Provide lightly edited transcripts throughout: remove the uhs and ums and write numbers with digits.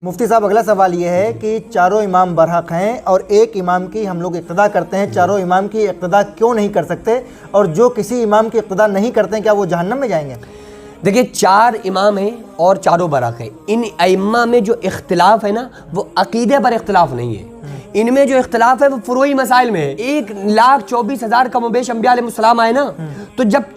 मुफ्ती साहब, अगला सवाल ये है कि चारों इमाम बरहक हैं और एक इमाम की हम लोग इक्तदा करते हैं, चारों इमाम की इक्तदा क्यों नहीं कर सकते? और जो किसी इमाम की इक्तदा नहीं करते हैं क्या वो जहन्नम में जाएंगे? देखिए, चार इमाम हैं और चारों बरहक हैं। इन अइम्मा में जो इख्तिलाफ है ना, वो अकीदे पर इख्तिलाफ नहीं है। इनमें जो इख्तिलाफ है वो फुरूई मसाइल में है। 1,24,000 कमोबेश अंबिया अलैहिस्सलाम आए ना, तो जब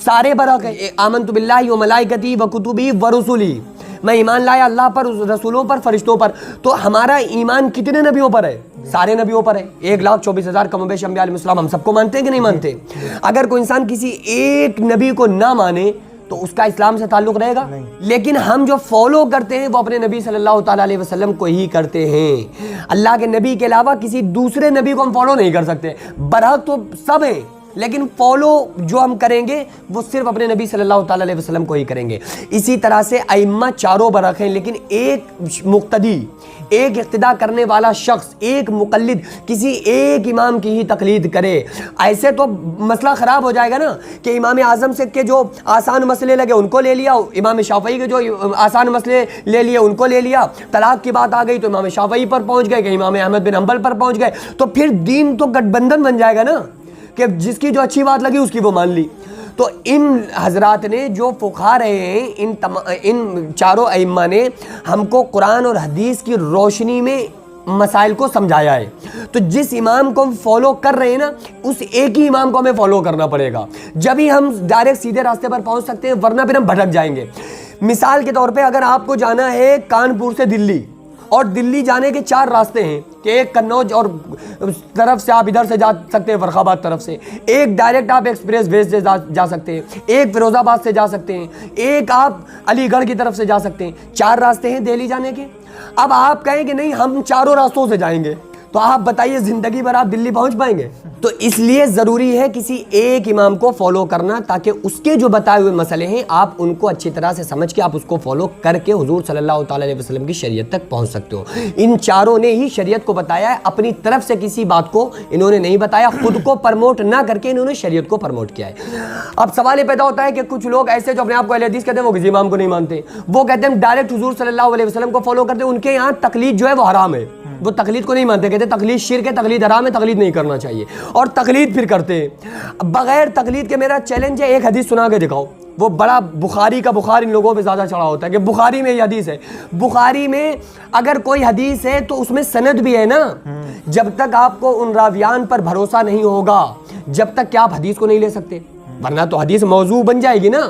सारे बरहक हैं, आमन्तु बिल्लाहि व मलाइकती व कुतुबी व रुसुली, मैं ईमान लाया अल्लाह पर, रसूलों पर, फरिश्तों पर, तो हमारा ईमान कितने नबियों पर है? सारे नबियों पर है। 1,24,000 कमोबेश अंबिया अलैहिस्सलाम हम सबको मानते हैं कि नहीं मानते? अगर कोई इंसान किसी एक नबी को ना माने तो उसका इस्लाम से ताल्लुक रहेगा? लेकिन हम जो फॉलो करते हैं वो अपने नबी सल्लल्लाहु ताला अलैहि वसल्लम को ही करते हैं। अल्लाह के नबी के अलावा किसी दूसरे नबी को हम फॉलो नहीं कर सकते। बरहक तो सब है, लेकिन फॉलो जो हम करेंगे वो सिर्फ अपने नबी सल्लल्लाहु ताला अलैहि वसल्लम को ही करेंगे। इसी तरह से अइम्मा चारों बरहक हैं, लेकिन एक मुक्तदी, एक इक्तिदा करने वाला शख्स, एक मुकल्लिद किसी एक इमाम की ही तकलीद करे, ऐसे तो मसला ख़राब हो जाएगा ना कि इमाम आज़म से के जो आसान मसले लगे उनको ले लिया, इमाम शाफ़ई के जो आसान मसले ले लिए उनको ले लिया, तलाक की बात आ गई तो इमाम शाफ़ई पर पहुँच गए, कि इमाम अहमद बिन हम्बल पर पहुँच गए, तो फिर दीन तो गठबंधन बन जाएगा ना कि जिसकी जो अच्छी बात लगी उसकी वो मान ली। तो इन हजरात ने जो फुक़हा रहे हैं, इन चारों अइम्मा ने हमको कुरान और हदीस की रोशनी में मसाइल को समझाया है। तो जिस इमाम को हम फॉलो कर रहे हैं ना, उस एक ही इमाम को हमें फॉलो करना पड़ेगा, जब ही हम डायरेक्ट सीधे रास्ते पर पहुंच सकते हैं, वरना फिर हम भटक जाएंगे। मिसाल के तौर पे अगर आपको जाना है कानपुर से दिल्ली, और दिल्ली जाने के 4 रास्ते हैं कि एक कन्नौज और तरफ से आप इधर से जा सकते हैं, फर्रुखाबाद तरफ से, एक डायरेक्ट आप एक्सप्रेस वे से जा सकते हैं, एक फिरोजाबाद से जा सकते हैं, एक आप अलीगढ़ की तरफ से जा सकते हैं। 4 रास्ते हैं दिल्ली जाने के। अब आप कहें कि नहीं हम चारों रास्तों से जाएंगे, तो आप बताइए ज़िंदगी भर आप दिल्ली पहुंच पाएंगे? तो इसलिए ज़रूरी है किसी एक इमाम को फॉलो करना, ताकि उसके जो बताए हुए मसले हैं आप उनको अच्छी तरह से समझ के आप उसको फॉलो करके हुजूर सल्लल्लाहु ताला अलैहि वसल्लम की शरीयत तक पहुंच सकते हो। इन चारों ने ही शरीयत को बताया है, अपनी तरफ से किसी बात को इन्होंने नहीं बताया, खुद को प्रमोट ना करके इन्होंने शरीयत को प्रमोट किया है। अब सवाल ये पैदा होता है कि कुछ लोग ऐसे जो अपने आप को अहले हदीस कहते हैं वो किसी इमाम को नहीं मानते, वो कहते हैं डायरेक्ट हुजूर सल्लल्लाहु अलैहि वसल्लम को फॉलो करते हैं, उनके यहाँ तकलीद जो है वो हराम है, वो तकलीद को नहीं मानते, कहते तकलीद शिर्क है, तकलीद हराम है, तकलीद नहीं करना चाहिए, और तकलीद फिर करते हैं। बगैर तकलीद के मेरा चैलेंज है, एक हदीस सुना के दिखाओ। वो बड़ा बुखारी का बुखार इन लोगों पे ज़्यादा चढ़ा होता है कि बुखारी में ये हदीस है। बुखारी में अगर कोई हदीस है तो उसमें सनद भी है ना। जब तक आपको उन रावियान पर भरोसा नहीं होगा, जब तक क्या आप हदीस को नहीं ले सकते, वरना तो हदीस मौजू बन जाएगी ना।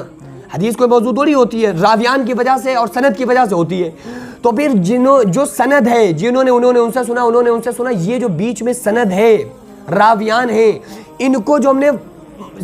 हदीस कोई मौजू थोड़ी होती है, रावियान की वजह से और सनद की वजह से होती है। तो फिर जो सनद है, जिन्होंने उन्होंने उनसे सुना, उन्होंने उनसे सुना, ये जो बीच में सनद है, रावियान है, इनको जो हमने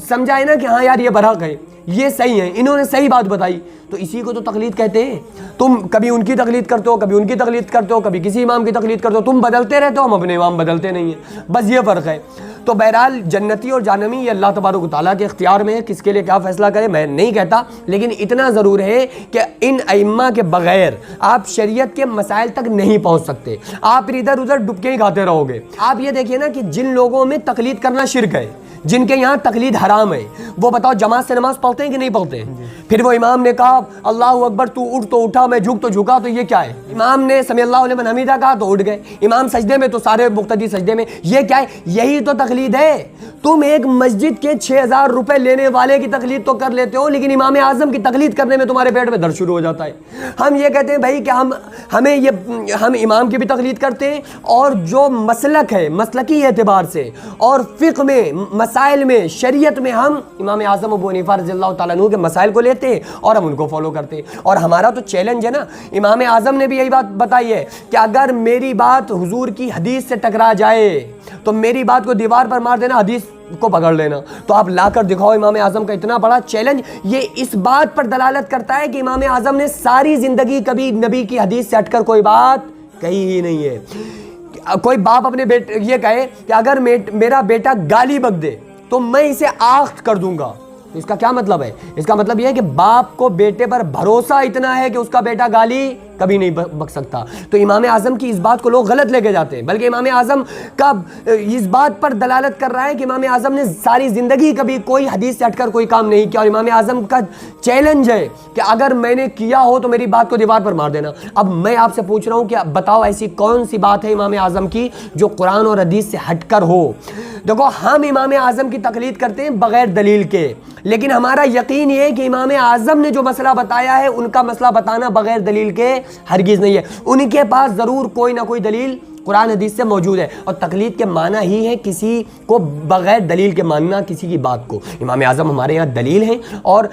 समझा है ना कि हाँ यार ये बरहक है, ये सही है, इन्होंने सही बात बताई, तो इसी को तो तकलीद कहते हैं। तुम कभी उनकी तकलीद करते हो, कभी उनकी तकलीद करते हो, कभी किसी इमाम की तकलीद करते हो, तुम बदलते रहते हो, हम अपने इमाम बदलते नहीं हैं, बस ये फ़र्क है। तो बहरहाल जन्नती और जानमी ये अल्लाह तबारक व तआला के इख्तियार में है, किसके लिए क्या फ़ैसला करे मैं नहीं कहता, लेकिन इतना ज़रूर है कि इन अइम्मा के बग़ैर आप शरीयत के मसाइल तक नहीं पहुँच सकते। आप फिर इधर उधर डुबके ही खाते रहोगे। आप ये देखिए ना कि जिन लोगों में तकलीद करना शिर्क है, जिनके यहाँ तकलीद हराम है, वो बताओ जमात से नमाज पढ़ते हैं कि नहीं पढ़ते हैं? फिर वो इमाम ने कहा अल्लाहु अकबर, तू उठ तो उठा, मैं झुक तो झुका, तो ये क्या है? इमाम ने समी अल्लाहु लिमन हमीदा कहा तो उठ गए, इमाम सजदे में तो सारे मुक्तदी सजदे में, ये क्या है? यही तो तकलीद है। तुम एक मस्जिद के 6,000 रुपए लेने वाले की तकलीद तो कर लेते हो, लेकिन इमाम आज़म की तकलीद करने में तुम्हारे पेट में दर्द शुरू हो जाता है। हम ये कहते हैं भाई कि हम इमाम की भी तकलीद करते हैं, और जो मसलक है मसलकी एतबार से और फ़िक़्ह में, मसाइल में, शरीयत में हम इमाम आज़म अबू हनीफा रज़ियल्लाहु ताला अन्हु के मसाइल को लेते हैं और हम उनको फॉलो करते हैं। और हमारा तो चैलेंज है ना, इमाम आज़म ने भी यही बात बताई है कि अगर मेरी बात हुजूर की हदीस से टकरा जाए तो मेरी बात को दीवार पर मार देना, हदीस को पकड़ लेना। तो आप लाकर दिखाओ इमाम आज़म का इतना बड़ा चैलेंज। ये इस बात पर दलालत करता है कि इमाम आज़म ने सारी ज़िंदगी कभी नबी की हदीस से हटकर कोई बात कही ही नहीं है। कोई बाप अपने बेटे ये कहे कि अगर मेरा बेटा गाली बक दे तो मैं इसे आख्त कर दूंगा, तो इसका क्या मतलब है? इसका मतलब यह है कि बाप को बेटे पर भरोसा इतना है कि उसका बेटा गाली कभी नहीं बक सकता। तो इमाम आज़म की इस बात को लोग गलत लेके जाते हैं, बल्कि इमाम आज़म का इस बात पर दलालत कर रहा है कि इमाम आज़म ने सारी ज़िंदगी कभी कोई हदीस से हटकर कोई काम नहीं किया, और इमाम आज़म का चैलेंज है कि अगर मैंने किया हो तो मेरी बात को दीवार पर मार देना। अब मैं आपसे पूछ रहा हूँ कि बताओ ऐसी कौन सी बात है इमाम आज़म की जो कुरान और हदीस से हटकर हो। देखो, हम इमाम आज़म की तकलीद करते हैं बगैर दलील के, लेकिन हमारा यकीन ये है कि इमाम आज़म ने जो मसला बताया है उनका मसला बताना बगैर दलील के हरगिज़ नहीं है। उनके पास ज़रूर कोई ना कोई दलील कुरान हदीस से मौजूद है, और तकलीद के माना ही है किसी को बगैर दलील के मानना किसी की बात को। इमाम आज़म हमारे यहाँ दलील हैं, और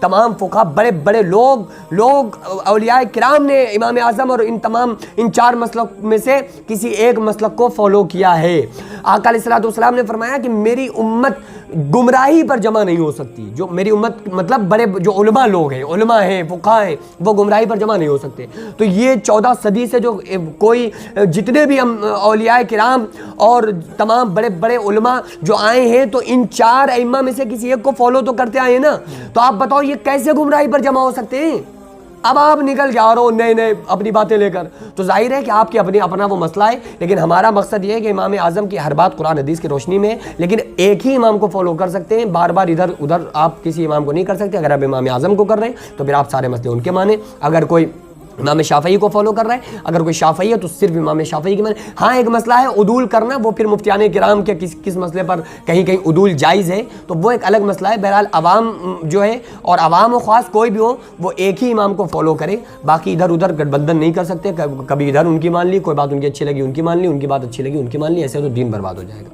तमाम फुक़हा बड़े बड़े लोग औलिया किराम ने इमाम आज़म और इन चार मसलक में से किसी एक मसलक को फॉलो किया है। आका अलैहिस्सलातु वस्सलाम ने फरमाया कि मेरी उम्मत गुमराही पर जमा नहीं हो सकती। जो मेरी उम्मत मतलब बड़े जो उलमा लोग हैं, उलमा हैं, फुक़हा हैं, वो गुमराही पर जमा नहीं हो सकते। तो ये 14 सदी से जो कोई जितने भी हम औलिया किराम और तमाम बड़े बड़े उलमा जो आए हैं, तो इन चार अइम्मा में से किसी एक को फॉलो तो करते आए हैं ना। तो आप बताओ ये कैसे गुमराही पर जमा हो सकते हैं? अब आप निकल के आ रहे हो नए अपनी बातें लेकर, तो जाहिर है कि आपकी अपना वो मसला है। लेकिन हमारा मकसद ये है कि इमाम आज़म की हर बात कुरान हदीस की रोशनी में है, लेकिन एक ही इमाम को फॉलो कर सकते हैं, बार बार इधर उधर आप किसी इमाम को नहीं कर सकते। अगर आप इमाम आज़म को कर रहे हैं तो फिर आप सारे मसले उनके माने। अगर कोई इमाम शाफ़ई को फॉलो कर रहा है, अगर कोई शाफ़ई है तो सिर्फ इमाम शाफ़ई की माने। हाँ, एक मसला है उदूल करना, वो फिर मुफ्तियान किराम के किस मसले पर कहीं उदूल जायज़ है, तो वो एक अलग मसला है। बहरहाल अवाम जो है, और अवाम व ख़ास कोई भी हो, वो एक ही इमाम को फॉलो करे, बाकी इधर उधर गठबंधन नहीं कर सकते। कभी इधर उनकी मान ली, कोई बात उनकी अच्छी लगी उनकी मान ली, उनकी बात अच्छी लगी उनकी मान ली, ऐसे तो दीन बर्बाद हो जाएगा।